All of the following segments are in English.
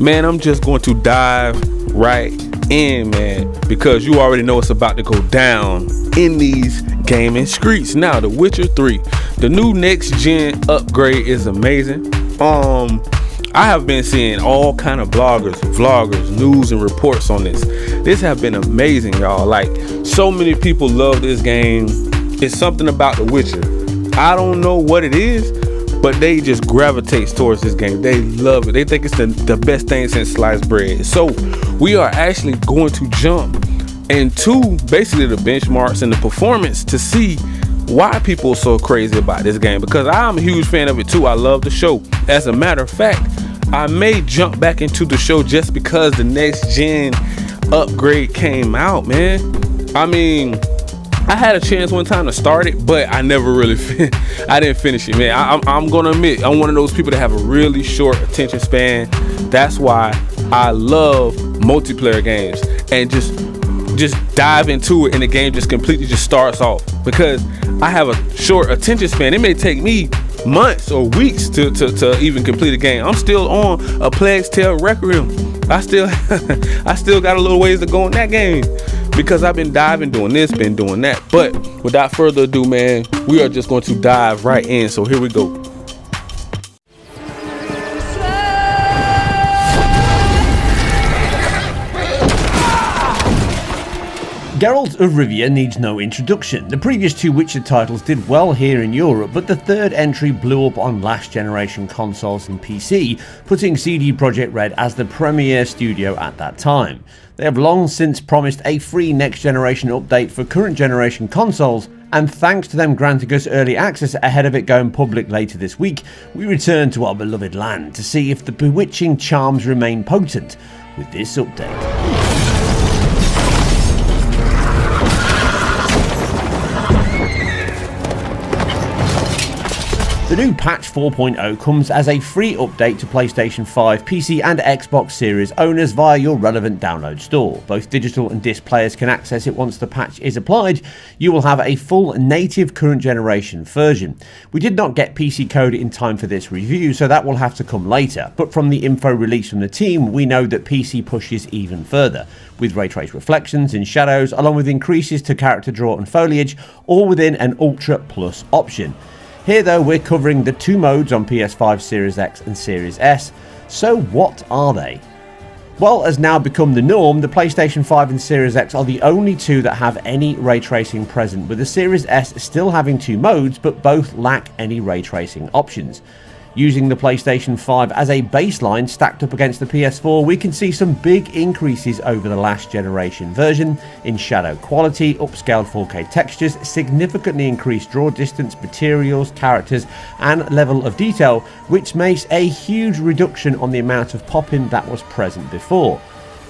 Man, I'm just going to dive right in, man, because you already know it's about to go down in these gaming streets. Now, The Witcher 3, the new next gen upgrade is amazing. I have been seeing all kind of bloggers, vloggers, news and reports on this. This have been amazing, y'all. Like, so many people love this game. It's something about The Witcher. I don't know what it is, but they just gravitate towards this game. They love it. They think it's the best thing since sliced bread. So we are actually going to jump into basically the benchmarks and the performance to see why people are so crazy about this game, because I'm a huge fan of it too. I love the show. As a matter of fact, I may jump back into the show just because the next gen upgrade came out, man. I mean, I had a chance one time to start it, but I never really I didn't finish it, man. I'm gonna admit, I'm one of those people that have a really short attention span. That's why I love multiplayer games and just dive into it, and the game just completely just starts off, because I have a short attention span. It may take me months or weeks to even complete a game. I'm still on A Plague's Tale Requiem. I still got a little ways to go in that game, because I've been diving, doing this, been doing that. But without further ado, man, we are just going to dive right in. So here we go. Geralt of Rivia needs no introduction. The previous two Witcher titles did well here in Europe, but the third entry blew up on last generation consoles and PC, putting CD Projekt Red as the premier studio at that time. They have long since promised a free next generation update for current generation consoles, and thanks to them granting us early access ahead of it going public later this week, we return to our beloved land to see if the bewitching charms remain potent with this update. The new patch 4.0 comes as a free update to PlayStation 5, PC and Xbox Series owners via your relevant download store. Both digital and disc players can access it once the patch is applied. You will have a full native current generation version. We did not get PC code in time for this review, so that will have to come later, but from the info released from the team, we know that PC pushes even further, with ray trace reflections and shadows, along with increases to character draw and foliage, all within an Ultra Plus option. Here though, we're covering the two modes on PS5, Series X and Series S. So what are they? Well, as now become the norm, the PlayStation 5 and Series X are the only two that have any ray tracing present, with the Series S still having two modes, but both lack any ray tracing options. Using the PlayStation 5 as a baseline stacked up against the PS4, we can see some big increases over the last generation version in shadow quality, upscaled 4K textures, significantly increased draw distance, materials, characters and level of detail, which makes a huge reduction on the amount of popping that was present before.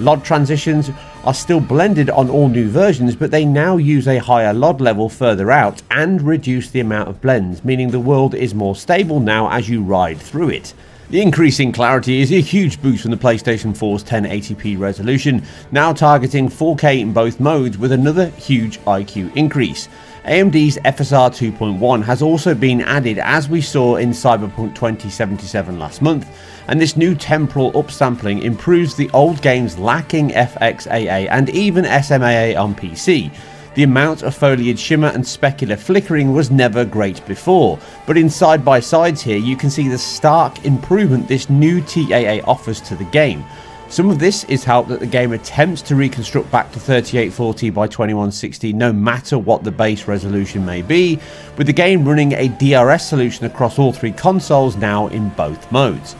LOD transitions are still blended on all new versions, but they now use a higher LOD level further out and reduce the amount of blends, meaning the world is more stable now as you ride through it. The increase in clarity is a huge boost from the PlayStation 4's 1080p resolution, now targeting 4K in both modes with another huge IQ increase. AMD's FSR 2.1 has also been added, as we saw in Cyberpunk 2077 last month, and this new temporal upsampling improves the old game's lacking FXAA and even SMAA on PC. The amount of foliage shimmer and specular flickering was never great before, but in side-by-sides here you can see the stark improvement this new TAA offers to the game. Some of this is help that the game attempts to reconstruct back to 3840 by 2160 no matter what the base resolution may be, with the game running a DRS solution across all three consoles now in both modes.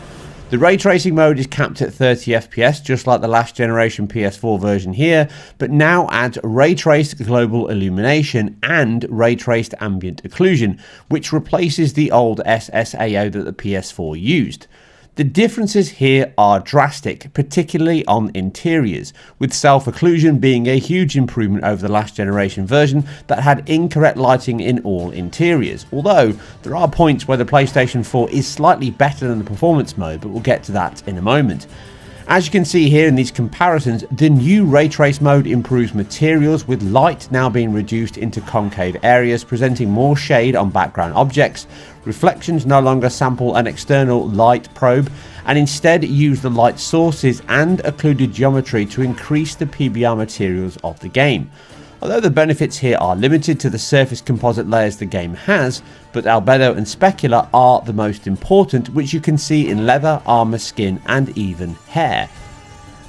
The ray tracing mode is capped at 30 FPS, just like the last generation PS4 version here, but now adds ray traced global illumination and ray traced ambient occlusion, which replaces the old SSAO that the PS4 used. The differences here are drastic, particularly on interiors, with self-occlusion being a huge improvement over the last generation version that had incorrect lighting in all interiors, although there are points where the PlayStation 4 is slightly better than the performance mode, but we'll get to that in a moment. As you can see here in these comparisons, the new ray trace mode improves materials, with light now being reduced into concave areas, presenting more shade on background objects. Reflections no longer sample an external light probe and instead use the light sources and occluded geometry to increase the PBR materials of the game. Although the benefits here are limited to the surface composite layers the game has, but albedo and specular are the most important, which you can see in leather, armor, skin and even hair.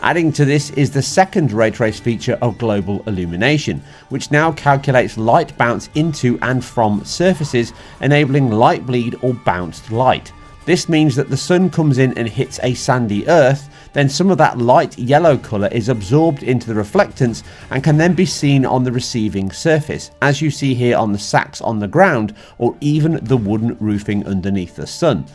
Adding to this is the second ray trace feature of global illumination, which now calculates light bounce into and from surfaces, enabling light bleed or bounced light. This means that the sun comes in and hits a sandy earth, then some of that light yellow colour is absorbed into the reflectance and can then be seen on the receiving surface, as you see here on the sacks on the ground or even the wooden roofing underneath the sun.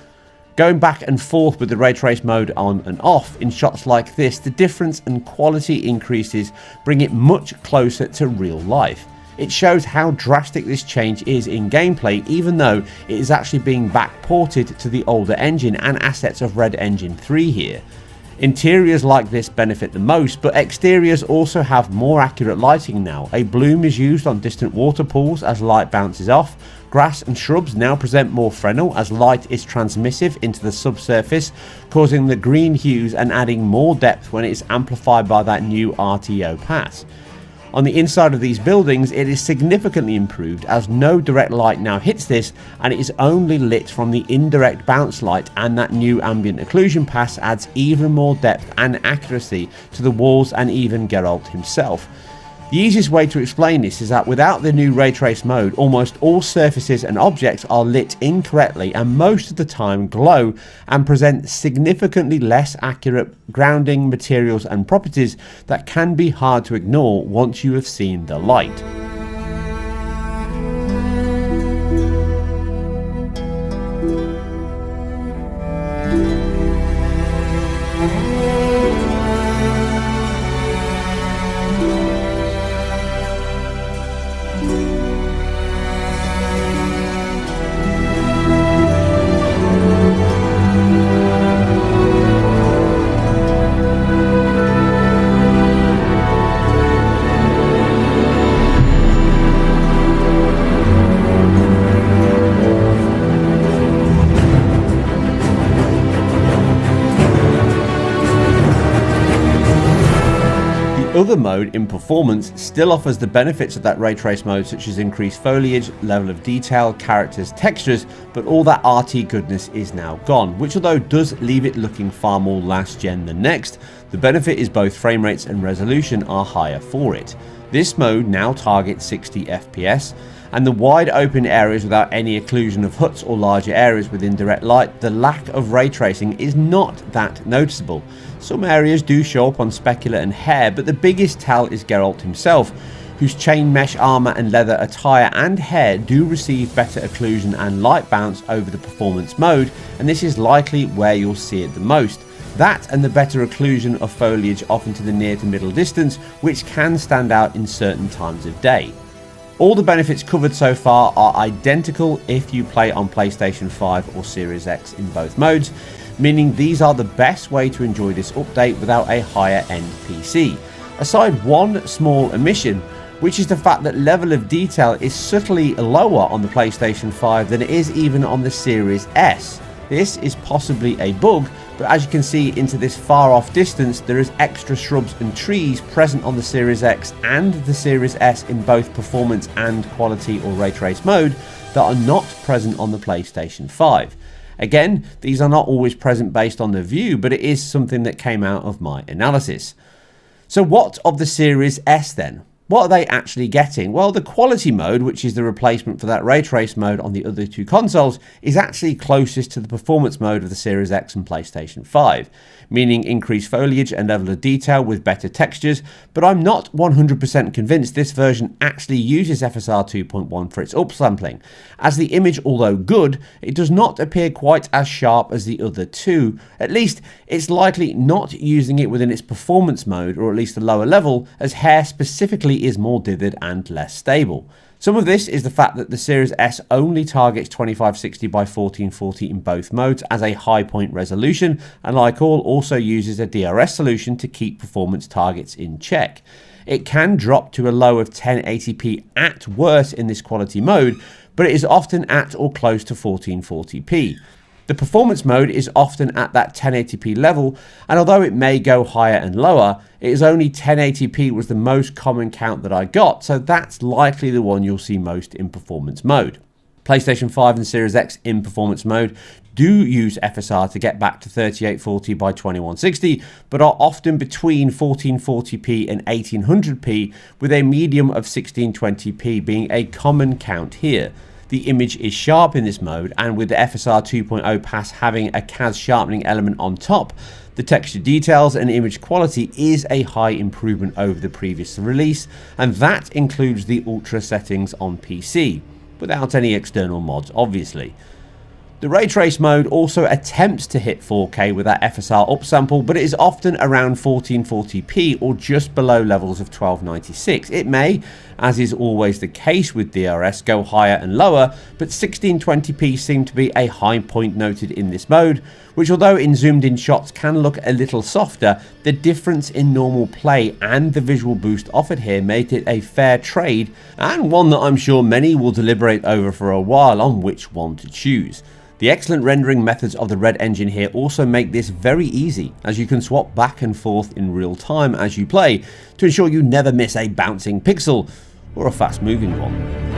Going back and forth with the ray trace mode on and off in shots like this, the difference and quality increases bring it much closer to real life. It shows how drastic this change is in gameplay, even though it is actually being backported to the older engine and assets of Red Engine 3 here. Interiors like this benefit the most, but exteriors also have more accurate lighting now. A bloom is used on distant water pools as light bounces off. Grass and shrubs now present more Fresnel as light is transmissive into the subsurface, causing the green hues and adding more depth when it is amplified by that new RTO pass. On the inside of these buildings, it is significantly improved as no direct light now hits this and it is only lit from the indirect bounce light, and that new ambient occlusion pass adds even more depth and accuracy to the walls and even Geralt himself. The easiest way to explain this is that without the new ray trace mode, almost all surfaces and objects are lit incorrectly and most of the time glow and present significantly less accurate grounding materials and properties that can be hard to ignore once you have seen the light. Other mode in performance still offers the benefits of that ray trace mode, such as increased foliage, level of detail, characters, textures, but all that RT goodness is now gone, which although does leave it looking far more last gen than next, the benefit is both frame rates and resolution are higher for it. This mode now targets 60 FPS, and the wide open areas without any occlusion of huts or larger areas with indirect light, the lack of ray tracing is not that noticeable. Some areas do show up on specular and hair, but the biggest tell is Geralt himself, whose chain mesh armor and leather attire and hair do receive better occlusion and light bounce over the performance mode, and this is likely where you'll see it the most. That and the better occlusion of foliage off into the near to middle distance, which can stand out in certain times of day. All the benefits covered so far are identical if you play on PlayStation 5 or Series X in both modes, meaning these are the best way to enjoy this update without a higher end PC. Aside one small omission, which is the fact that level of detail is subtly lower on the PlayStation 5 than it is even on the Series S. This is possibly a bug, but as you can see into this far off distance, there is extra shrubs and trees present on the Series X and the Series S in both performance and quality or ray trace mode that are not present on the PlayStation 5. Again, these are not always present based on the view, but it is something that came out of my analysis. So what of the Series S then? What are they actually getting? Well, the quality mode, which is the replacement for that ray trace mode on the other two consoles, is actually closest to the performance mode of the Series X and PlayStation 5, meaning increased foliage and level of detail with better textures, but I'm not 100% convinced this version actually uses FSR 2.1 for its upsampling, as the image, although good, it does not appear quite as sharp as the other two. At least, it's likely not using it within its performance mode, or at least the lower level, as hair specifically is more dithered and less stable. Some of this is the fact that the Series S only targets 2560 by 1440 in both modes as a high point resolution, and like all, also uses a DRS solution to keep performance targets in check. It can drop to a low of 1080p at worst in this quality mode, but it is often at or close to 1440p. The performance mode is often at that 1080p level, and although it may go higher and lower, it is only 1080p was the most common count that I got, so that's likely the one you'll see most in performance mode. PlayStation 5 and Series X in performance mode do use FSR to get back to 3840 by 2160, but are often between 1440p and 1800p, with a medium of 1620p being a common count here. The image is sharp in this mode, and with the FSR 2.0 pass having a CAS sharpening element on top, the texture details and image quality is a high improvement over the previous release, and that includes the ultra settings on PC, without any external mods obviously. The Ray Trace mode also attempts to hit 4K with that FSR upsample, but it is often around 1440p or just below levels of 1296. It may, as is always the case with DRS, go higher and lower, but 1620p seemed to be a high point noted in this mode, which although in zoomed in shots can look a little softer, the difference in normal play and the visual boost offered here made it a fair trade, and one that I'm sure many will deliberate over for a while on which one to choose. The excellent rendering methods of the Red engine here also make this very easy, as you can swap back and forth in real time as you play to ensure you never miss a bouncing pixel or a fast moving one.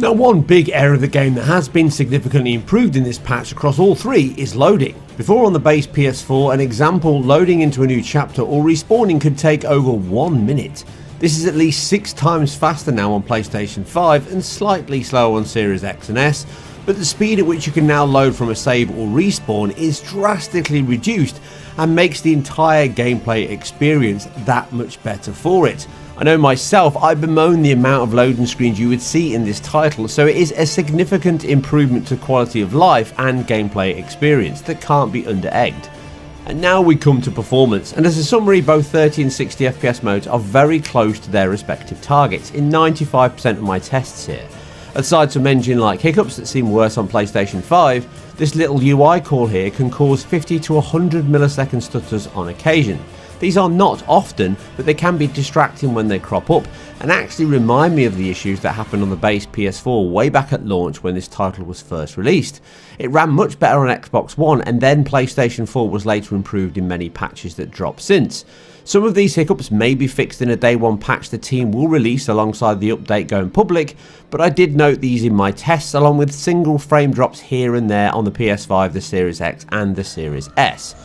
Now, one big area of the game that has been significantly improved in this patch across all three is loading. Before on the base PS4, an example loading into a new chapter or respawning could take over 1 minute. This is at least 6 times faster now on PlayStation 5 and slightly slower on Series X and S, but the speed at which you can now load from a save or respawn is drastically reduced and makes the entire gameplay experience that much better for it. I know myself, I bemoan the amount of loading screens you would see in this title, so it is a significant improvement to quality of life and gameplay experience that can't be under-egged. And now we come to performance, and as a summary, both 30 and 60 FPS modes are very close to their respective targets in 95% of my tests here. Aside from engine-like hiccups that seem worse on PlayStation 5, this little UI call here can cause 50 to 100 millisecond stutters on occasion. These are not often, but they can be distracting when they crop up, and actually remind me of the issues that happened on the base PS4 way back at launch when this title was first released. It ran much better on Xbox One, and then PlayStation 4 was later improved in many patches that dropped since. Some of these hiccups may be fixed in a day one patch the team will release alongside the update going public, but I did note these in my tests along with single frame drops here and there on the PS5, the Series X and the Series S.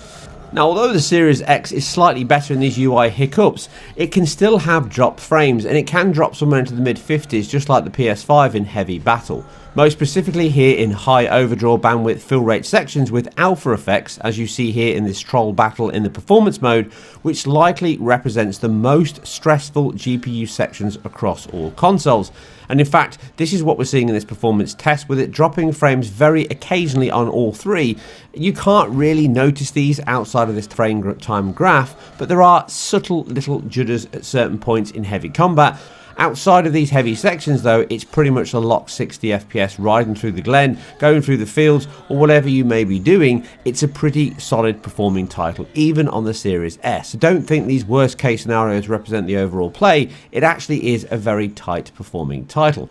Now, although the Series X is slightly better in these UI hiccups, it can still have dropped frames, and it can drop somewhere into the mid-50s just like the PS5 in heavy battle. Most specifically here in high overdraw bandwidth fill rate sections with alpha effects, as you see here in this troll battle in the performance mode, which likely represents the most stressful GPU sections across all consoles. And in fact, this is what we're seeing in this performance test, with it dropping frames very occasionally on all three. You can't really notice these outside of this frame time graph, but there are subtle little judders at certain points in heavy combat. Outside of these heavy sections though, it's pretty much a locked 60 FPS riding through the glen, going through the fields, or whatever you may be doing. It's a pretty solid performing title, even on the Series S. So don't think these worst case scenarios represent the overall play. It actually is a very tight performing title.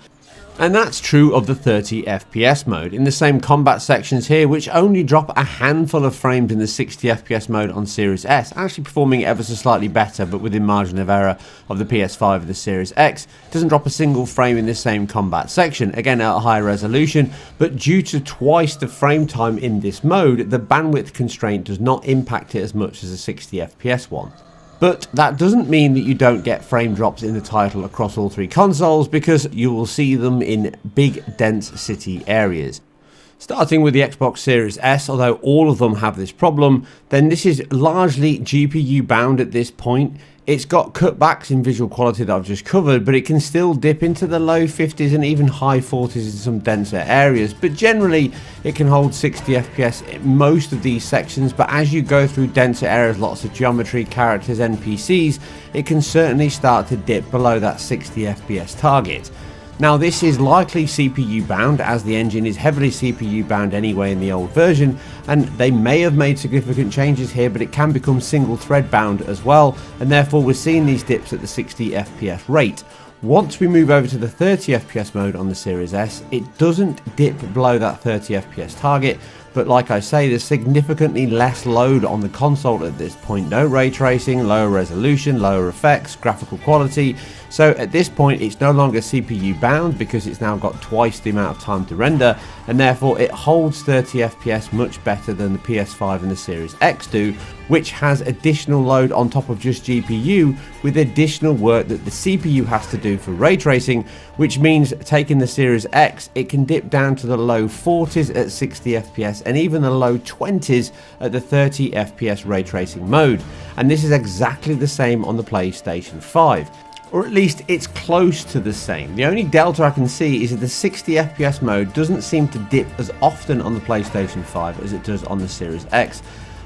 And that's true of the 30 FPS mode, in the same combat sections here, which only drop a handful of frames in the 60 FPS mode on Series S, actually performing ever so slightly better, but within margin of error of the PS5 and the Series X. It doesn't drop a single frame in this same combat section, again at a high resolution, but due to twice the frame time in this mode, the bandwidth constraint does not impact it as much as a 60 FPS one. But that doesn't mean that you don't get frame drops in the title across all three consoles, because you will see them in big dense city areas. Starting with the Xbox Series S, although all of them have this problem, then this is largely GPU bound at this point. It's got cutbacks in visual quality that I've just covered, but it can still dip into the low 50s and even high 40s in some denser areas. But generally, it can hold 60 FPS in most of these sections, but as you go through denser areas, lots of geometry, characters, NPCs, it can certainly start to dip below that 60 FPS target. Now this is likely CPU bound, as the engine is heavily CPU bound anyway in the old version, and they may have made significant changes here, but it can become single thread bound as well, and therefore we're seeing these dips at the 60 FPS rate. Once we move over to the 30 FPS mode on the Series S, it doesn't dip below that 30 FPS target, but like I say, there's significantly less load on the console at this point. No ray tracing, lower resolution, lower effects, graphical quality. So at this point, it's no longer CPU bound because it's now got twice the amount of time to render, and therefore it holds 30 FPS much better than the PS5 and the Series X do, which has additional load on top of just GPU, with additional work that the CPU has to do for ray tracing, which means taking the Series X, it can dip down to the low 40s at 60 FPS and even the low 20s at the 30 FPS ray tracing mode. And this is exactly the same on the PlayStation 5. Or at least it's close to the same. The only delta I can see is that the 60 FPS mode doesn't seem to dip as often on the PlayStation 5 as it does on the Series X.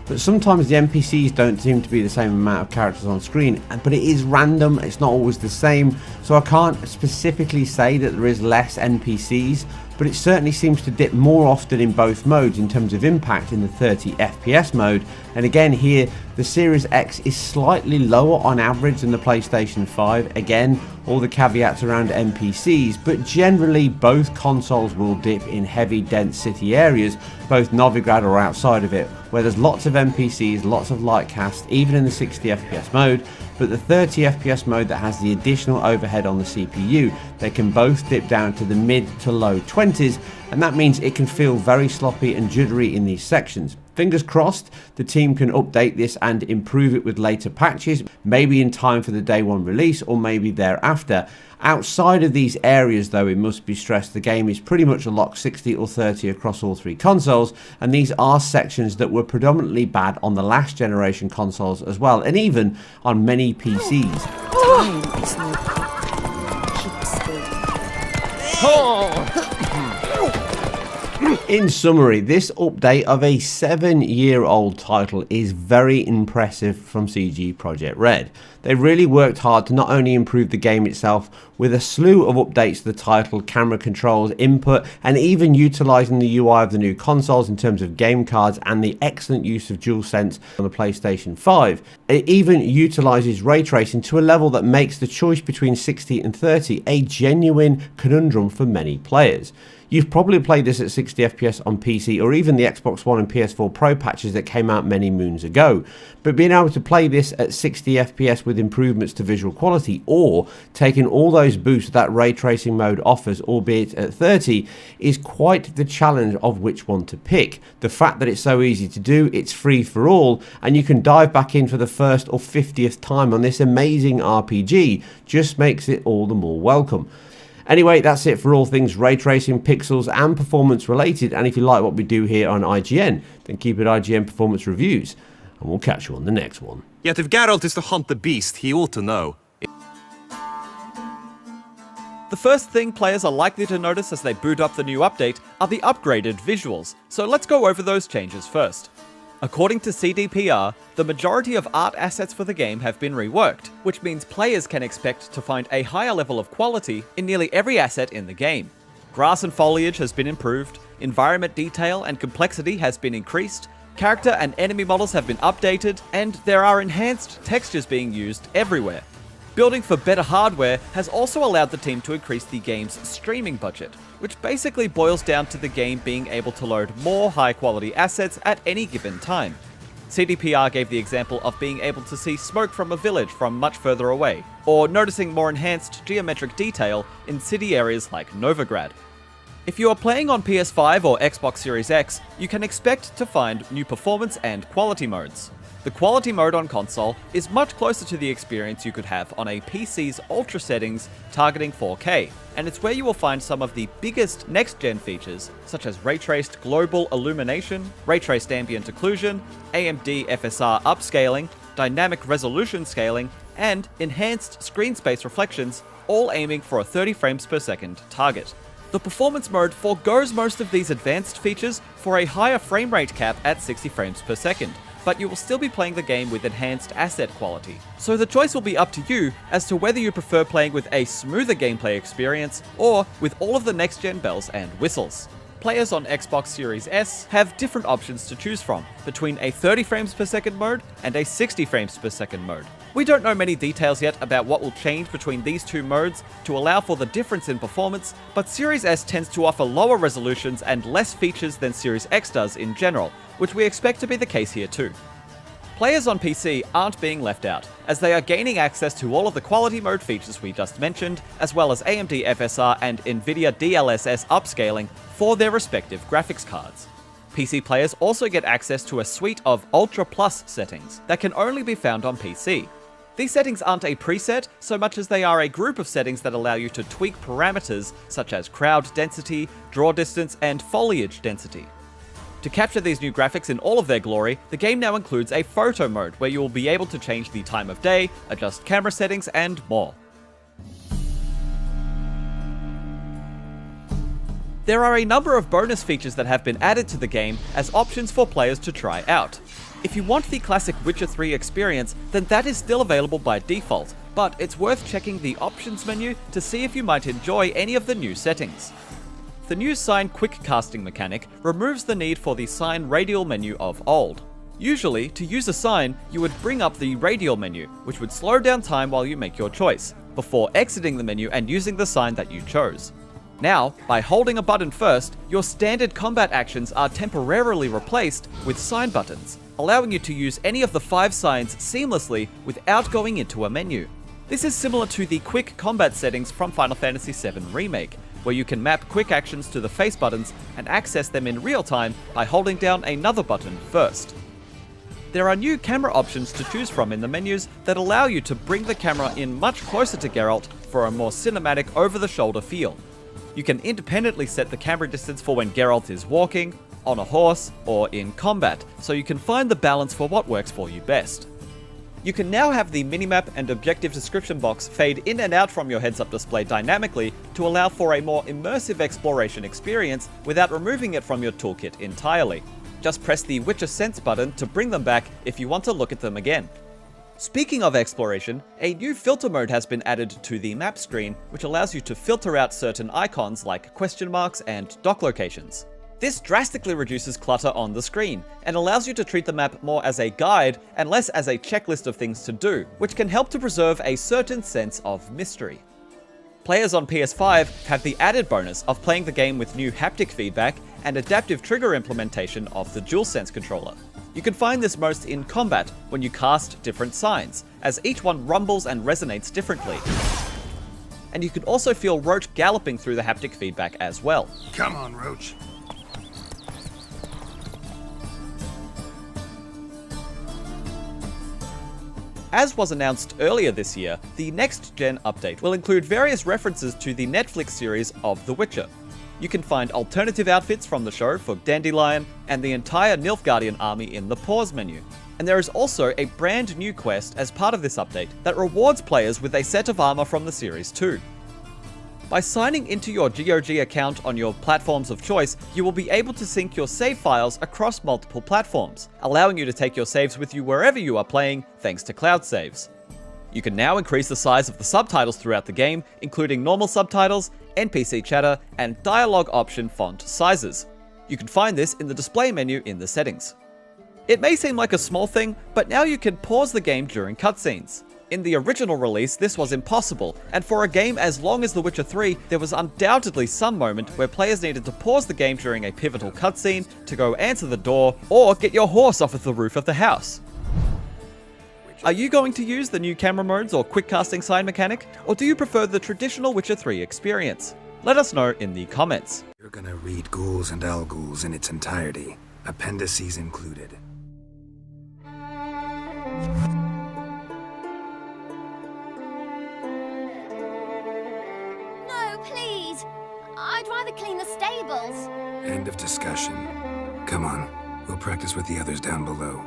But sometimes the NPCs don't seem to be the same amount of characters on screen, but it is random, it's not always the same, so I can't specifically say that there is less NPCs, but it certainly seems to dip more often in both modes in terms of impact in the 30 FPS mode. And again here, the Series X is slightly lower on average than the PlayStation 5. Again, all the caveats around NPCs, but generally both consoles will dip in heavy dense city areas, both Novigrad or outside of it, where there's lots of NPCs, lots of light cast, even in the 60 FPS mode. But the 30 FPS mode that has the additional overhead on the CPU, they can both dip down to the mid to low 20s, and that means it can feel very sloppy and jittery in these sections. Fingers crossed the team can update this and improve it with later patches, maybe in time for the day one release or maybe thereafter. Outside of these areas though, it must be stressed, the game is pretty much a lock 60 or 30 across all three consoles, and these are sections that were predominantly bad on the last generation consoles as well, and even on many PCs. Time is no keep still. In summary, this update of a 7-year-old title is very impressive from CD Projekt Red. They really worked hard to not only improve the game itself with a slew of updates to the title, camera controls, input, and even utilising the UI of the new consoles in terms of game cards and the excellent use of DualSense on the PlayStation 5. It even utilises ray tracing to a level that makes the choice between 60 and 30 a genuine conundrum for many players. You've probably played this at 60 FPS on PC or even the Xbox One and PS4 Pro patches that came out many moons ago. But being able to play this at 60 FPS with improvements to visual quality, or taking all those boosts that ray tracing mode offers, albeit at 30, is quite the challenge of which one to pick. The fact that it's so easy to do, it's free for all, and you can dive back in for the first or 50th time on this amazing RPG just makes it all the more welcome. Anyway, that's it for all things ray tracing, pixels and performance related, and if you like what we do here on IGN, then keep it IGN Performance Reviews, and we'll catch you on the next one. Yet if Geralt is to hunt the beast, he ought to know. The first thing players are likely to notice as they boot up the new update are the upgraded visuals, so let's go over those changes first. According to CDPR, the majority of art assets for the game have been reworked, which means players can expect to find a higher level of quality in nearly every asset in the game. Grass and foliage has been improved, environment detail and complexity has been increased, character and enemy models have been updated, and there are enhanced textures being used everywhere. Building for better hardware has also allowed the team to increase the game's streaming budget, which basically boils down to the game being able to load more high-quality assets at any given time. CDPR gave the example of being able to see smoke from a village from much further away, or noticing more enhanced geometric detail in city areas like Novigrad. If you are playing on PS5 or Xbox Series X, you can expect to find new performance and quality modes. The quality mode on console is much closer to the experience you could have on a PC's ultra settings targeting 4K, and it's where you will find some of the biggest next-gen features, such as ray-traced global illumination, ray-traced ambient occlusion, AMD FSR upscaling, dynamic resolution scaling, and enhanced screen space reflections, all aiming for a 30 frames per second target. The performance mode forgoes most of these advanced features for a higher frame rate cap at 60 frames per second, but you will still be playing the game with enhanced asset quality. So the choice will be up to you as to whether you prefer playing with a smoother gameplay experience or with all of the next-gen bells and whistles. Players on Xbox Series S have different options to choose from, between a 30 frames per second mode and a 60 frames per second mode. We don't know many details yet about what will change between these two modes to allow for the difference in performance, but Series S tends to offer lower resolutions and less features than Series X does in general, which we expect to be the case here too. Players on PC aren't being left out, as they are gaining access to all of the quality mode features we just mentioned, as well as AMD FSR and Nvidia DLSS upscaling for their respective graphics cards. PC players also get access to a suite of Ultra Plus settings that can only be found on PC. These settings aren't a preset so much as they are a group of settings that allow you to tweak parameters such as crowd density, draw distance, and foliage density. To capture these new graphics in all of their glory, the game now includes a photo mode where you will be able to change the time of day, adjust camera settings, and more. There are a number of bonus features that have been added to the game as options for players to try out. If you want the classic Witcher 3 experience, then that is still available by default, but it's worth checking the options menu to see if you might enjoy any of the new settings. The new sign quick casting mechanic removes the need for the sign radial menu of old. Usually, to use a sign, you would bring up the radial menu, which would slow down time while you make your choice, before exiting the menu and using the sign that you chose. Now, by holding a button first, your standard combat actions are temporarily replaced with sign buttons, allowing you to use any of the 5 signs seamlessly without going into a menu. This is similar to the quick combat settings from Final Fantasy VII Remake, where you can map quick actions to the face buttons and access them in real time by holding down another button first. There are new camera options to choose from in the menus that allow you to bring the camera in much closer to Geralt for a more cinematic over-the-shoulder feel. You can independently set the camera distance for when Geralt is walking, on a horse, or in combat, so you can find the balance for what works for you best. You can now have the minimap and objective description box fade in and out from your heads-up display dynamically to allow for a more immersive exploration experience without removing it from your toolkit entirely. Just press the Witcher Sense button to bring them back if you want to look at them again. Speaking of exploration, a new filter mode has been added to the map screen, which allows you to filter out certain icons like question marks and dock locations. This drastically reduces clutter on the screen, and allows you to treat the map more as a guide and less as a checklist of things to do, which can help to preserve a certain sense of mystery. Players on PS5 have the added bonus of playing the game with new haptic feedback and adaptive trigger implementation of the DualSense controller. You can find this most in combat when you cast different signs, as each one rumbles and resonates differently. And you can also feel Roach galloping through the haptic feedback as well. Come on, Roach. As was announced earlier this year, the Next-Gen update will include various references to the Netflix series of The Witcher. You can find alternative outfits from the show for Dandelion and the entire Nilfgaardian army in the pause menu. And there is also a brand new quest as part of this update that rewards players with a set of armor from the series too. By signing into your GOG account on your platforms of choice, you will be able to sync your save files across multiple platforms, allowing you to take your saves with you wherever you are playing thanks to cloud saves. You can now increase the size of the subtitles throughout the game, including normal subtitles, NPC chatter, and dialogue option font sizes. You can find this in the display menu in the settings. It may seem like a small thing, but now you can pause the game during cutscenes. In the original release, this was impossible, and for a game as long as The Witcher 3, there was undoubtedly some moment where players needed to pause the game during a pivotal cutscene to go answer the door or get your horse off of the roof of the house. Are you going to use the new camera modes or quick casting sign mechanic, or do you prefer the traditional Witcher 3 experience? Let us know in the comments. You're gonna read Ghouls and Al Ghouls in its entirety, appendices included. No, please. I'd rather clean the stables. End of discussion. Come on, we'll practice with the others down below.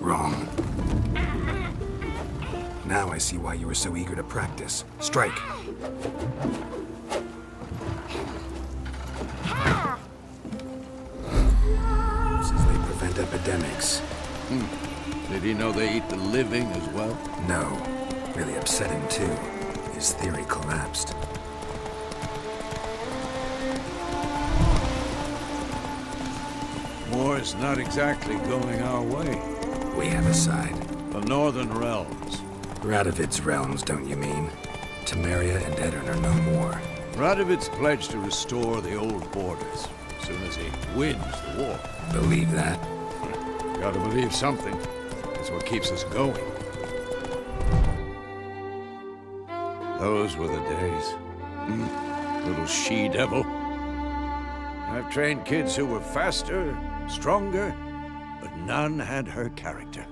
Wrong. Now I see why you were so eager to practice. Strike. Says they prevent epidemics. Did he know they eat the living as well? No. Really upset him too. His theory collapsed. War's not exactly going our way. We have a side. The Northern Realms. Radovid's realms, don't you mean? Temeria and Edirn are no more. Radovid's pledged to restore the old borders as soon as he wins the war. Believe that? Gotta believe something. It's what keeps us going. Those were the days. Little she-devil. I've trained kids who were faster, stronger, but none had her character.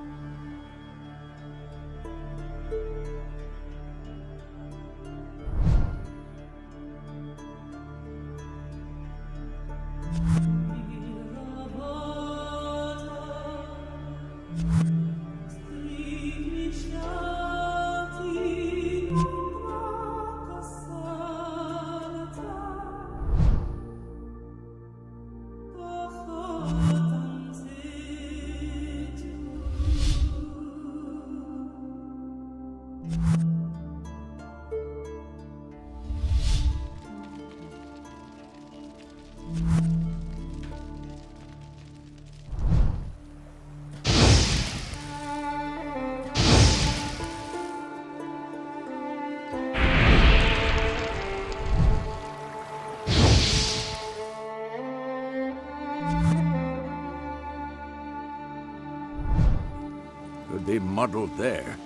Could be muddled there.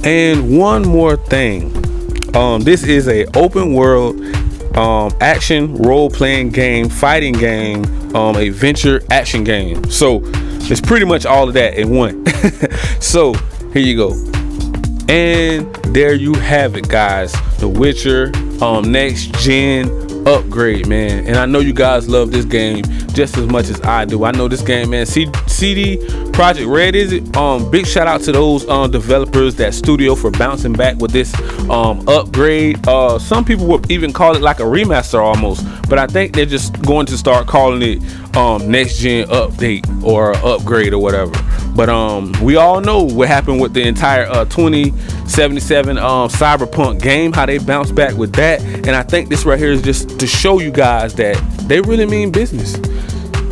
And one more thing, this is a open world action role-playing game, fighting game, adventure action game. So it's pretty much all of that in one. So here you go, and there you have it, guys. The Witcher next gen upgrade, man. And I know you guys love this game just as much as I do. I know this game, man. CD Projekt Red, is it? Big shout out to those developers, that studio, for bouncing back with this upgrade. Some people would even call it like a remaster almost, but I think they're just going to start calling it next gen update or upgrade or whatever. But we all know what happened with the entire 2077 Cyberpunk game, how they bounced back with that. And I think this right here is just to show you guys that they really mean business.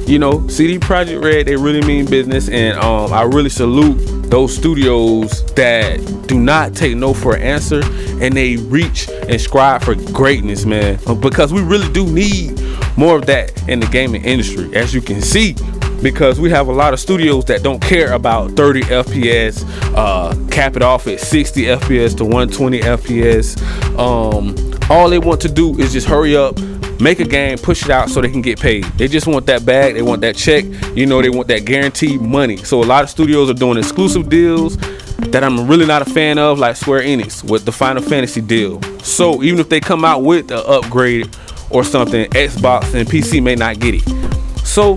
You know, CD Projekt Red, they really mean business. And I really salute those studios that do not take no for an answer, and they reach and strive for greatness, man, because we really do need more of that in the gaming industry, as you can see, because we have a lot of studios that don't care about 30 FPS, cap it off at 60 FPS to 120 FPS, All they want to do is just hurry up, make a game, push it out so they can get paid. They just want that bag, they want that check, you know, they want that guaranteed money. So a lot of studios are doing exclusive deals that I'm really not a fan of, like Square Enix with the Final Fantasy deal. So even if they come out with an upgrade or something, Xbox and PC may not get it. So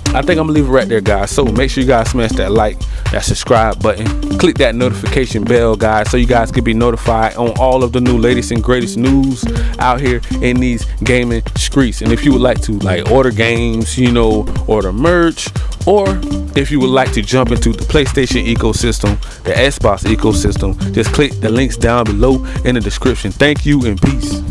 I think I'm gonna leave it right there, guys. So make sure you guys smash that like, that subscribe button, click that notification bell, guys, so you guys can be notified on all of the new latest and greatest news out here in these gaming streets. And if you would like to like order games, you know, order merch, or if you would like to jump into the PlayStation ecosystem, the Xbox ecosystem, just click the links down below in the description. Thank you and peace.